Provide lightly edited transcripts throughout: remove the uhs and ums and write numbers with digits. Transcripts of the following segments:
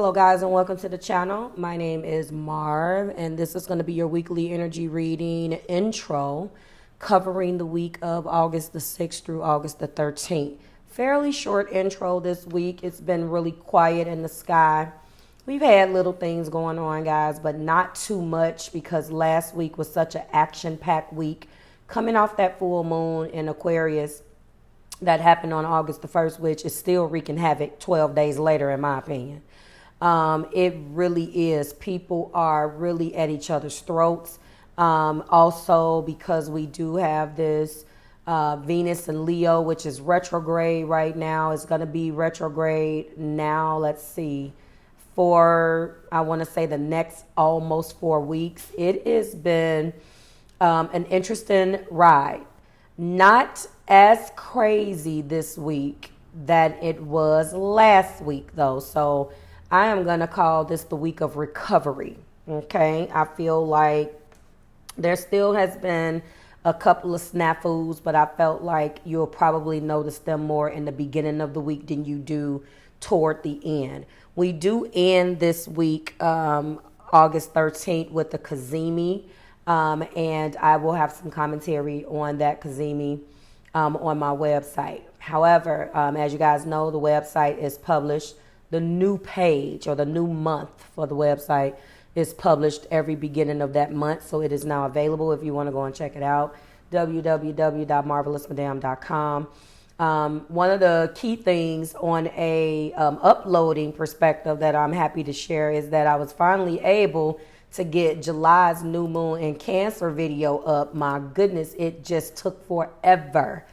Hello guys and welcome to the channel. My name is Marv and this is going to be your weekly energy reading intro covering the week of August the 6th through August the 13th. Fairly short intro this week. It's been really quiet in the sky. We've had little things going on, guys, but not too much because last week was such an action-packed week. Coming off that full moon in Aquarius that happened on August the 1st, which is still wreaking havoc 12 days later, in my opinion. It really is. People are really at each other's throats. Also, because we do have this Venus and Leo, which is retrograde right now. It's going to be retrograde now, let's see, for, I want to say, the next almost 4 weeks. It has been an interesting ride. Not as crazy this week that it was last week, though. So I am going to call this the week of recovery. Okay. I feel like there still has been a couple of snafus, but I felt like you'll probably notice them more in the beginning of the week than you do toward the end. We do end this week, August 13th, with the Cazimi. And I will have some commentary on that Cazimi on my website. However, as you guys know, the website is published. The new page or the new month for the website is published every beginning of that month. So it is now available if you want to go and check it out. www.marveloustribe.com. One of the key things on a uploading perspective that I'm happy to share is that I was finally able to get July's new moon in Cancer video up. My goodness, it just took forever.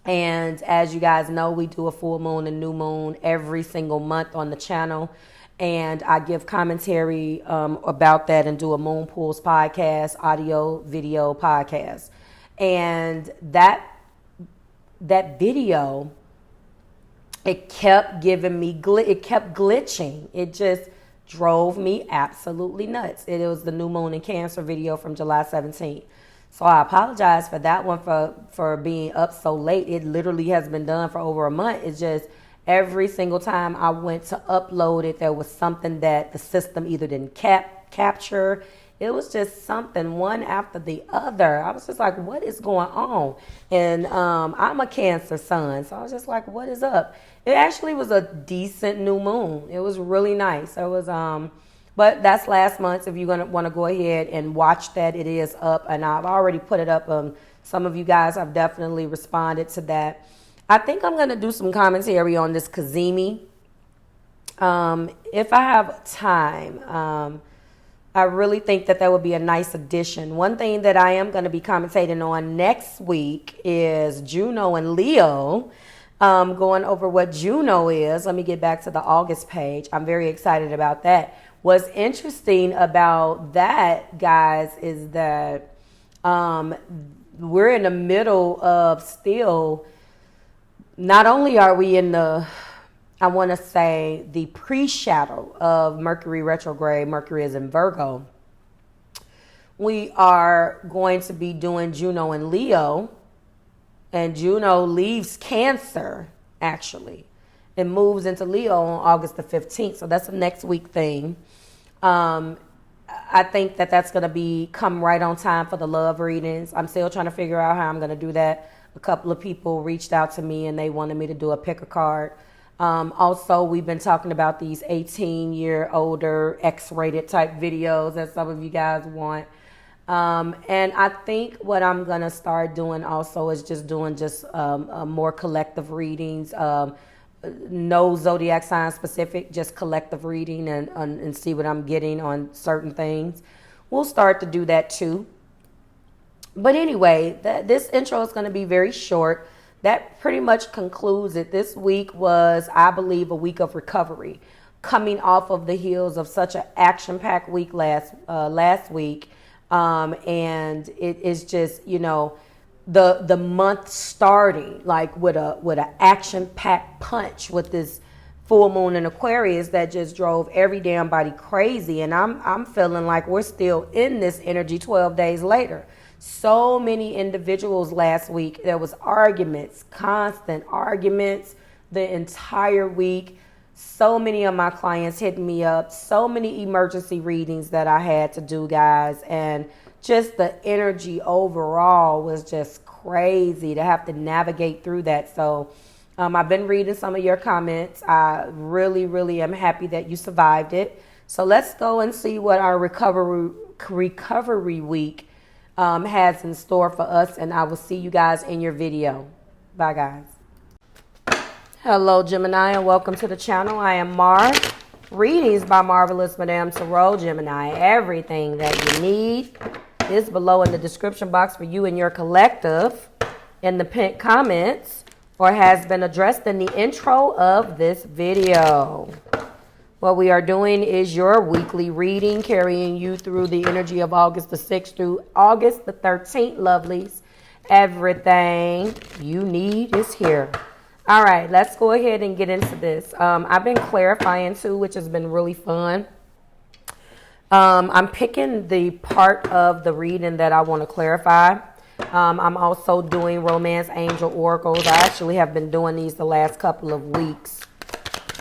And as you guys know, we do a full moon and new moon every single month on the channel. And I give commentary about that and do a Moon Pools podcast, audio, video podcast. And that video, it kept giving me, it kept glitching. It just drove me absolutely nuts. It was the new moon in Cancer video from July 17th. So I apologize for that one for being up so late. It literally has been done for over a month. It's just every single time I went to upload it, there was something that the system either didn't capture. It was just something one after the other. I was just like, what is going on? And I'm a Cancer sun, so I was just like, what is up? It actually was a decent new moon. It was really nice. It was but that's last month. If you're gonna want to go ahead and watch that, it is up, and I've already put it up. Some of you guys have definitely responded to that. I think I'm gonna do some commentary on this Cazimi. If I have time, I really think that would be a nice addition. One thing that I am going to be commentating on next week is Juno and Leo. Going over what Juno is. Let me get back to the August page. I'm very excited about that. What's interesting about that, guys, is that we're in the middle of still, not only are we in the, I want to say, the pre-shadow of Mercury retrograde. Mercury is in Virgo. We are going to be doing Juno and Leo. And Juno leaves Cancer, actually. It moves into Leo on August the 15th. So that's a next week thing. I think that that's going to come right on time for the love readings. I'm still trying to figure out how I'm going to do that. A couple of people reached out to me and they wanted me to do a pick a card. Also, we've been talking about these 18-year older X-rated type videos that some of you guys want. And I think what I'm going to start doing also is just doing more collective readings. No zodiac sign specific, just collective reading and see what I'm getting on certain things. We'll start to do that too. But anyway, this intro is going to be very short. That pretty much concludes it. This week was, I believe, a week of recovery, coming off of the heels of such an action-packed week last week. And it is just, the month starting like with an action-packed punch with this full moon in Aquarius that just drove every damn body crazy. And I'm feeling like we're still in this energy 12 days later. So many individuals last week, there was arguments, constant arguments the entire week. So many of my clients hit me up, so many emergency readings that I had to do, guys. And just the energy overall was just crazy to have to navigate through that. So I've been reading some of your comments. I really, really am happy that you survived it. So let's go and see what our recovery week has in store for us. And I will see you guys in your video. Bye, guys. Hello, Gemini, and welcome to the channel. I am Marv. Readings by Marvelous Madame TAURUS, Gemini. Everything that you need is below in the description box for you and your collective in the pinned comments, or has been addressed in the intro of this video. What we are doing is your weekly reading, carrying you through the energy of August the 6th through August the 13th, lovelies. Everything you need is here. All right, let's go ahead and get into this. I've been clarifying too, which has been really fun. I'm picking the part of the reading that I want to clarify. I'm also doing Romance Angel Oracles. I actually have been doing these the last couple of weeks.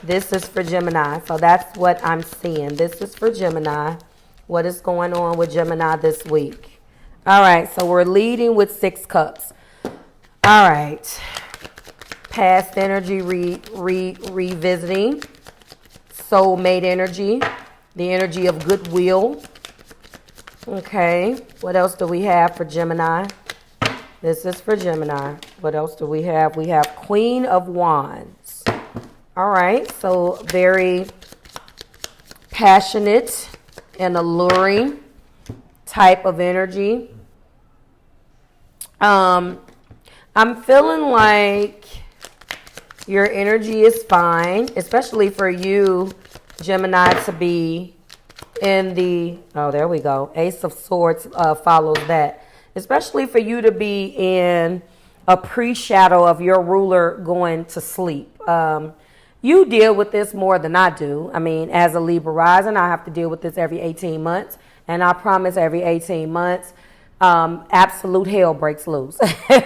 This is for Gemini, so that's what I'm seeing. This is for Gemini. What is going on with Gemini this week? All right, so we're leading with 6 cups. All right. Past energy revisiting, soulmate energy, the energy of goodwill. Okay, what else do we have for Gemini? This is for Gemini. What else do we have? We have Queen of Wands. All right, so very passionate and alluring type of energy. I'm feeling like your energy is fine, especially for you, Gemini, to be in the, oh, there we go. Ace of Swords follows that. Especially for you to be in a pre-shadow of your ruler going to sleep. You deal with this more than I do. I mean, as a Libra rising, I have to deal with this every 18 months. And I promise every 18 months, absolute hell breaks loose.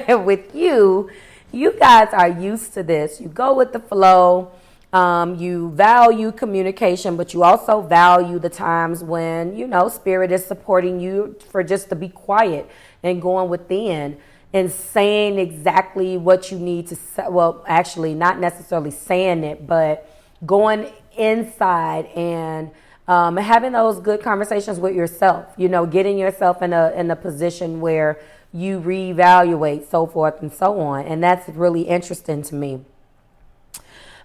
With you, you guys are used to this. You go with the flow. You value communication, but you also value the times when, you know, spirit is supporting you for just to be quiet and going within and saying exactly what you need to say. Well, actually, not necessarily saying it, but going inside and having those good conversations with yourself, you know, getting yourself in a position where you reevaluate, so forth and so on. And that's really interesting to me.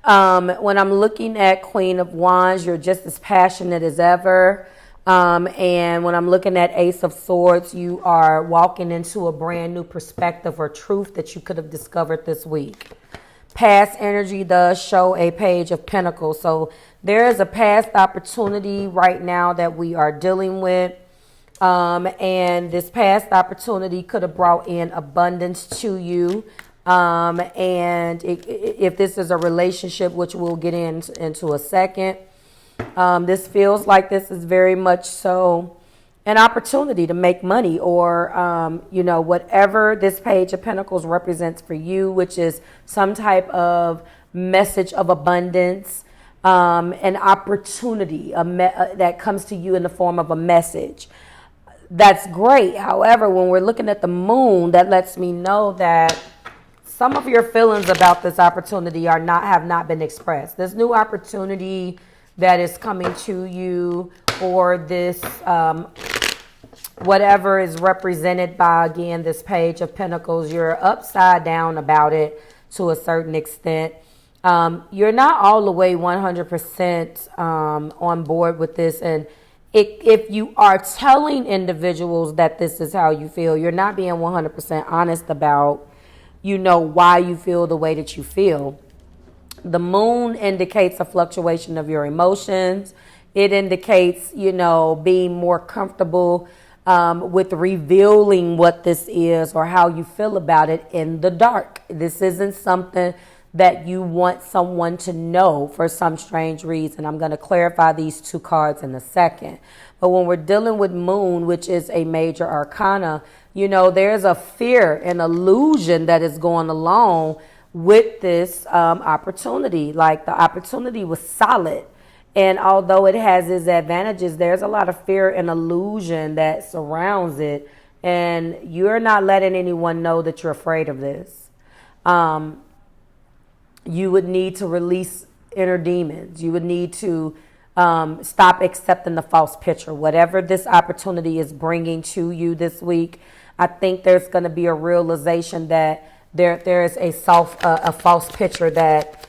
When I'm looking at Queen of Wands, you're just as passionate as ever. And when I'm looking at Ace of Swords, you are walking into a brand new perspective or truth that you could have discovered this week. Past energy does show a Page of Pentacles. So there is a past opportunity right now that we are dealing with. And this past opportunity could have brought in abundance to you. And if this is a relationship, which we'll get into a second, this feels like this is very much so an opportunity to make money, or, you know, whatever this Page of Pentacles represents for you, which is some type of message of abundance, an opportunity that comes to you in the form of a message. That's great. However, when we're looking at the moon, that lets me know that some of your feelings about this opportunity have not been expressed. This new opportunity that is coming to you, or this whatever is represented by, again, this Page of Pentacles, you're upside down about it to a certain extent. You're not all the way 100% on board with this, and if you are telling individuals that this is how you feel, you're not being 100% honest about, you know, why you feel the way that you feel. The moon indicates a fluctuation of your emotions. It indicates, you know, being more comfortable with revealing what this is or how you feel about it in the dark. This isn't something that you want someone to know for some strange reason. I'm going to clarify these 2 cards in a second. But when we're dealing with moon, which is a major arcana, you know, there's a fear and illusion that is going along with this opportunity. Like, the opportunity was solid. And although it has its advantages, there's a lot of fear and illusion that surrounds it. And you're not letting anyone know that you're afraid of this. You would need to release inner demons. You would need to stop accepting the false picture. Whatever this opportunity is bringing to you this week, I think there's going to be a realization that there is a false picture that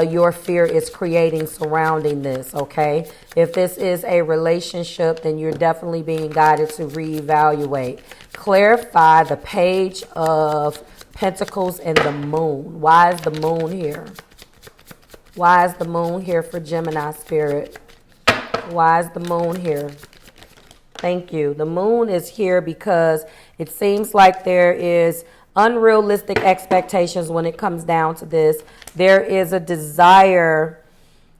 your fear is creating surrounding this, okay? If this is a relationship, then you're definitely being guided to reevaluate. Clarify the Page of Pentacles and the Moon. Why is the Moon here? Why is the Moon here for Gemini Spirit? Why is the Moon here? Thank you. The Moon is here because it seems like there is unrealistic expectations when it comes down to this. There is a desire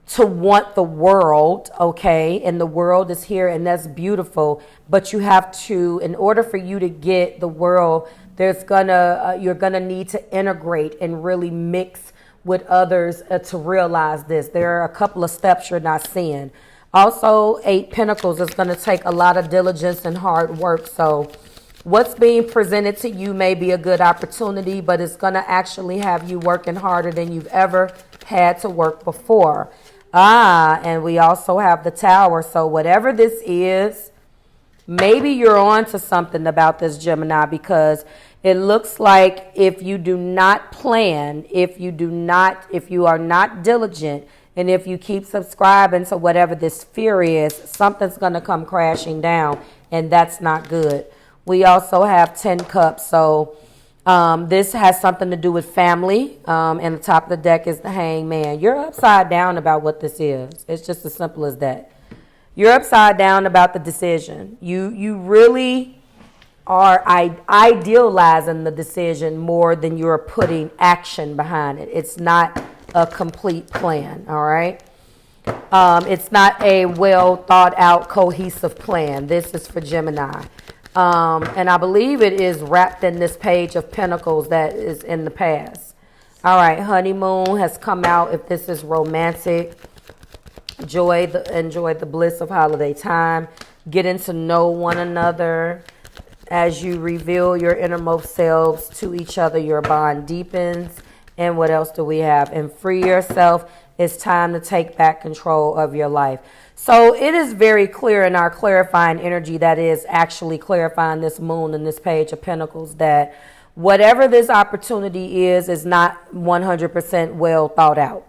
to want the world, okay? And the world is here, and that's beautiful. But you have to, in order for you to get the world, you're gonna need to integrate and really mix with others to realize this. There are a couple of steps you're not seeing. Also, 8 Pentacles is going to take a lot of diligence and hard work. So what's being presented to you may be a good opportunity, but it's going to actually have you working harder than you've ever had to work before. And we also have the Tower. So whatever this is, maybe you're on to something about this, Gemini, because it looks like if you do not plan, if you are not diligent, and if you keep subscribing to whatever this fear is, something's going to come crashing down, and that's not good. We also have 10 Cups. So this has something to do with family. And the top of the deck is the Hangman. You're upside down about what this is. It's just as simple as that. You're upside down about the decision. You really are idealizing the decision more than you're putting action behind it. It's not a complete plan, all right? It's not a well thought out, cohesive plan. This is for Gemini. And I believe it is wrapped in this Page of Pentacles that is in the past. All right, honeymoon has come out. If this is romantic, enjoy the bliss of holiday time. Getting to know one another. As you reveal your innermost selves to each other, your bond deepens. And what else do we have? And free yourself. It's time to take back control of your life. So it is very clear in our clarifying energy that is actually clarifying this Moon and this Page of Pentacles that whatever this opportunity is not 100% well thought out.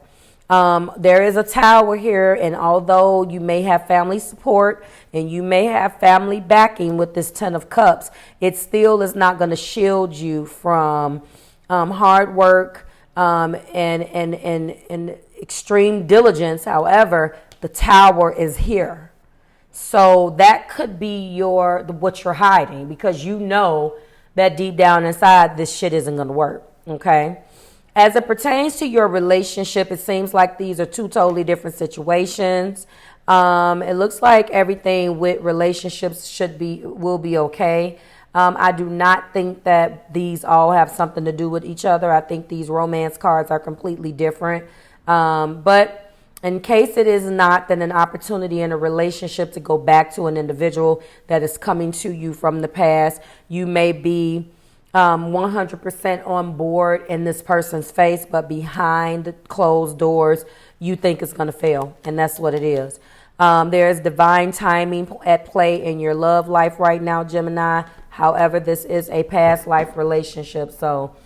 There is a Tower here, and although you may have family support and you may have family backing with this 10 of Cups, it still is not going to shield you from hard work and extreme diligence. However, the Tower is here. So that could be what you're hiding, because you know that deep down inside this shit isn't going to work, okay? As it pertains to your relationship, it seems like these are two totally different situations. It looks like everything with relationships will be okay. I do not think that these all have something to do with each other. I think these romance cards are completely different. But in case it is not, then an opportunity in a relationship to go back to an individual that is coming to you from the past. You may be 100% on board in this person's face, but behind the closed doors, you think it's going to fail. And that's what it is. There's divine timing at play in your love life right now, Gemini. However, this is a past life relationship. So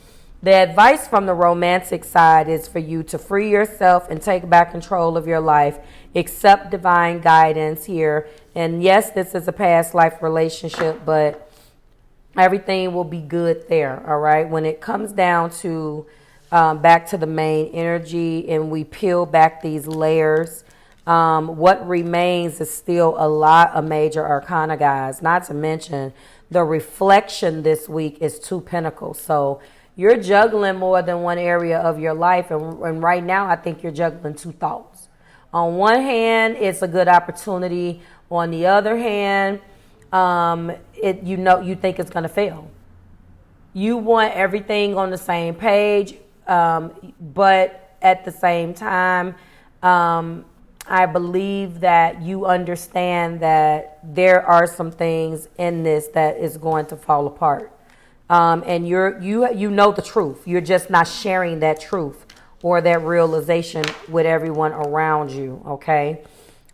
the advice from the romantic side is for you to free yourself and take back control of your life. Accept divine guidance here. And yes, this is a past life relationship, but everything will be good there, all right? When it comes down to back to the main energy and we peel back these layers, what remains is still a lot of major arcana, guys. Not to mention the reflection this week is 2 Pentacles. So you're juggling more than one area of your life. And right now, I think you're juggling 2 thoughts. On one hand, it's a good opportunity. On the other hand, you think it's going to fail. You want everything on the same page. But at the same time, I believe that you understand that there are some things in this that is going to fall apart. And you know the truth. You're just not sharing that truth or that realization with everyone around you, okay?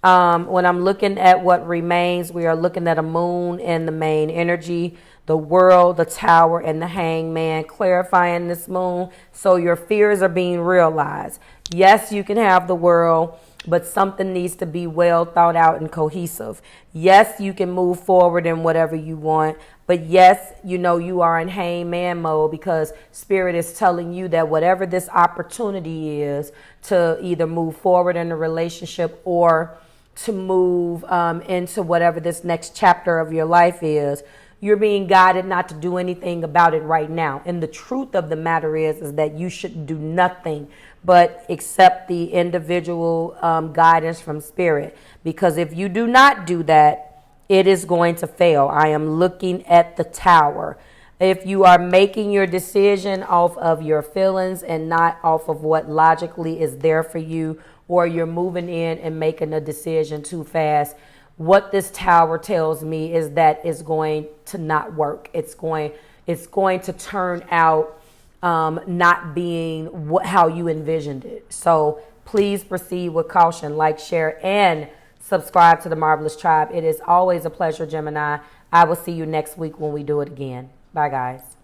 When I'm looking at what remains, we are looking at a moon in the main energy, the world, the tower, and the hangman, clarifying this moon. So your fears are being realized. Yes, you can have the world, but something needs to be well thought out and cohesive. Yes, you can move forward in whatever you want, but yes, you know you are in hangman mode because Spirit is telling you that whatever this opportunity is to either move forward in a relationship or to move into whatever this next chapter of your life is, you're being guided not to do anything about it right now. And the truth of the matter is that you should do nothing but accept the individual guidance from Spirit. Because if you do not do that, it is going to fail. I am looking at the tower. If you are making your decision off of your feelings and not off of what logically is there for you, or you're moving in and making a decision too fast, what this tower tells me is that it's going to not work. It's going to turn out not being how you envisioned it. So please proceed with caution. Like, share, and subscribe to the Marvelous Tribe. It is always a pleasure, Gemini. I will see you next week when we do it again. Bye, guys.